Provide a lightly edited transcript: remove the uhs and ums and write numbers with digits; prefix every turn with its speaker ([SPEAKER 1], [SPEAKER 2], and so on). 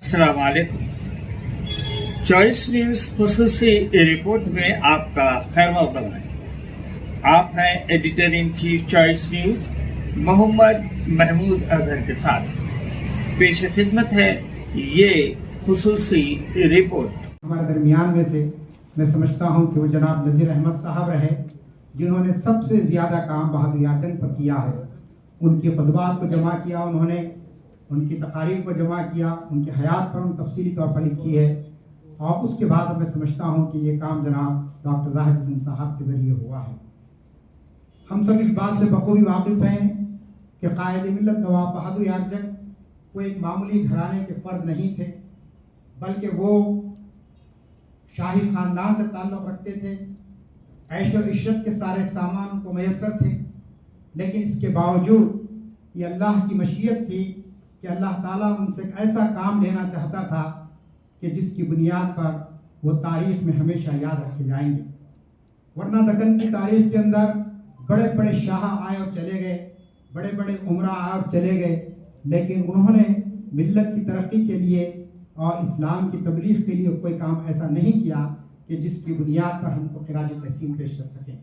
[SPEAKER 1] अस्सलाम वालेकुम। Choice news खुसूसी report में आपका खैर मक़दम है। आप हैं editor in chief choice news Mohammad Mahmood Azhar के साथ। पेश खिदमत है ये खुसूसी रिपोर्ट।
[SPEAKER 2] हमारे दरमियान में से मैं समझता हूँ कि वो जनाब नज़ीर अहमद साहब रहे, जिन्होंने सबसे ज़्यादा काम बहादुर जंग पर किया है। उनकी खुतबात को जमा किया उन्होंने, उनकी तकारीर को जमा किया, उनकी हयात पर उन्होंने तफसीली तौर पर लिखी है। और उसके बाद मैं समझता हूँ कि ये काम जनाब डॉक्टर ज़ाहिद हुसैन साहब के ज़रिए हुआ है। हम सब इस बात से बखूबी वाकिफ़ हैं कि कायद मिल्लत नवाब बहादुर जंग वो एक मामूली घराने के फ़र्द नहीं थे, बल्कि वो शाही ख़ानदान से ताल्लुक़ रखते थे। ऐश और इशरत के सारे सामान उनको मैसर थे, लेकिन इसके बावजूद ये अल्लाह की मशीयत थी कि अल्लाह ताला उनसे एक ऐसा काम लेना चाहता था कि जिसकी बुनियाद पर वो तारीख़ में हमेशा याद रखे जाएंगे। वरना दक्कन की तारीख़ के अंदर बड़े बड़े शाह आए और चले गए, बड़े बड़े उमरा आए और चले गए, लेकिन उन्होंने मिल्लत की तरक्की के लिए और इस्लाम की तबलीग के लिए कोई काम ऐसा नहीं किया कि जिसकी बुनियाद पर हमको खिराज तहसीन पेश कर सकें।